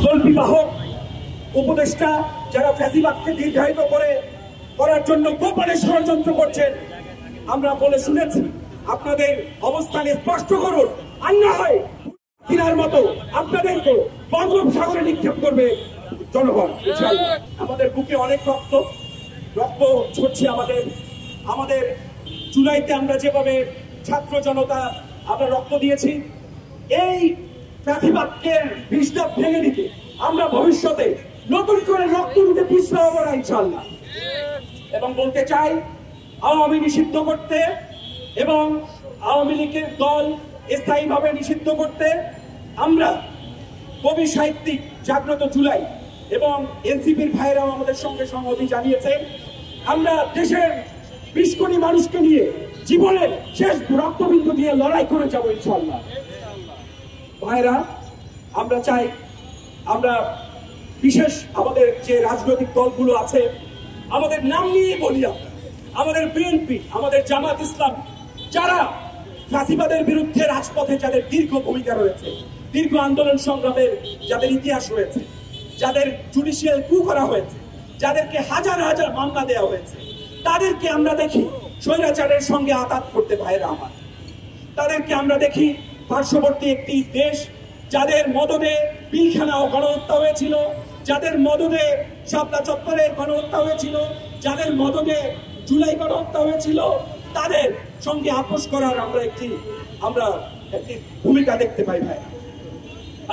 তল্পিবাহক উপদেষ্টা যারা ফ্যাসিবাদকে দীর্ঘায়িত করার জন্য গোপনে ষড়যন্ত্র করছেন, আমরা বলে শুনেছি আপনাদের অবস্থান স্পষ্ট করুন, আর না হয় কিনার মতো আপনাদেরকে বঙ্গোপসাগরে নিক্ষেপ করবে জনগণ। আমাদের বুকে অনেক রক্ত ঝরছে। আমাদের জুলাইতে আমরা যেভাবে ছাত্র জনতা আমরা রক্ত দিয়েছি, এই ফ্যাসিবাদকে বিষটা ভেঙে দিতে আমরা ভবিষ্যতে নতুন করে রক্ত দিতে পিছপা হবো না ইনশাআল্লাহ। এবং বলতে চাই, আওয়ামী নিষিদ্ধ করতে এবং আওয়ামী লীগের দল স্থায়ীভাবে নিষিদ্ধ করতে আমরা কবি সাহিত্যিক জাগ্রত জুলাই এবং এনসিপির ভাইরাও আমাদের সঙ্গে সংহতি জানিয়েছে। আমরা দেশের 20 কোটি মানুষকে নিয়ে জীবনের শেষ রক্তবিন্দু দিয়ে লড়াই করে যাবো ইনশাআল্লাহ। ভাইরা, আমরা চাই আমরা বিশেষ আমাদের যে রাজনৈতিক দলগুলো আছে, আমাদের নাম নিয়ে বলি, আমাদের বিএনপি, আমাদের জামাত ইসলাম, যারা ফ্যাসিবাদের বিরুদ্ধে রাজপথে যাদের দীর্ঘ ভূমিকা রয়েছে, দীর্ঘ আন্দোলন সংগ্রামের যাদের ইতিহাস রয়েছে, যাদের জুডিশিয়াল কু করা হয়েছে, যাদেরকে হাজার হাজার মামলা দেওয়া হয়েছে, তাদেরকে আমরা দেখি স্বৈরাচারের সঙ্গে আঘাত করতে। ভাইরা আমার, তাদেরকে আমরা দেখি পার্শ্ববর্তী একটি দেশ, যাদের মদদে পিলখানা ও গণহত্যা হয়েছিল, যাদের মদদে শাপলা চত্বরের গণহত্যা হয়েছিল, যাদের মদদে জুলাই গণহত্যা হয়েছিল, তাদের সঙ্গে আপোষ করার আমরা একটি ভূমিকা দেখতে পাই। ভাই,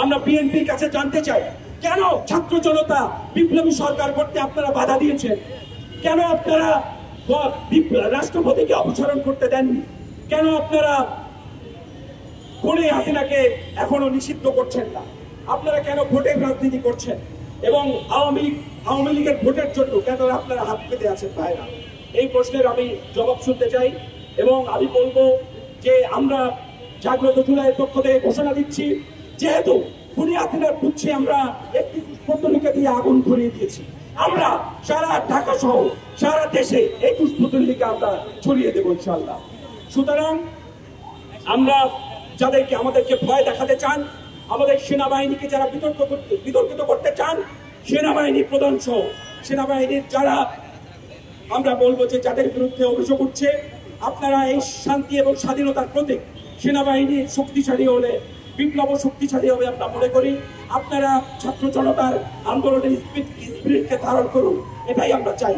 আমরা বিএনপির কাছে জানতে চাই, কেন ছাত্র জনতা বিপ্লবী সরকার করতে আপনারা বাধা দিয়েছেন? কেন আপনারা রাষ্ট্রপতিকে অপসারণ করতে দেননি? কেন আপনারা খুনি হাসিনাকে এখনো নিষিদ্ধ করছেন না? আপনারা কেন ভোটের রাজনীতি করছেন এবং আওয়ামী লীগের ভোটের জন্য কেন আপনারা হাত পেতে আছেন? ভাইরা, এই প্রশ্নের আমি জবাব শুনতে চাই এবং আমি বলবো যে আমরা জাগ্রত জুলাইয়ের পক্ষ থেকে ঘোষণা দিচ্ছি, যেহেতু খুনি হাসিনার পুচ্ছে আমরা একটি পুষ্পতলিকা দিয়ে আগুন ধরিয়ে দিয়েছি, আমরা সারা ঢাকা সহ সারা দেশে এই পুষ্পতলিকা আমরা ছড়িয়ে দেবো ইনশাআল্লাহ। সুতরাং আমরা যাদেরকে আমাদেরকে ভয় দেখাতে চান, আমাদের সেনাবাহিনীকে যারা বিতর্কিত করতে চান, সেনাবাহিনী প্রধান সহ সেনাবাহিনীর যারা আমরা বলবো যে যাদের বিরুদ্ধে অভিযোগ উঠছে, আপনারা এই শান্তি এবং স্বাধীনতার প্রতীক সেনাবাহিনী শক্তিশালী হলে বিপ্লব শক্তিশালী হবে আমরা মনে করি। আপনারা ছাত্র জনতার আন্দোলনের স্পিরিটকে ধারণ করুন, এটাই আমরা চাই।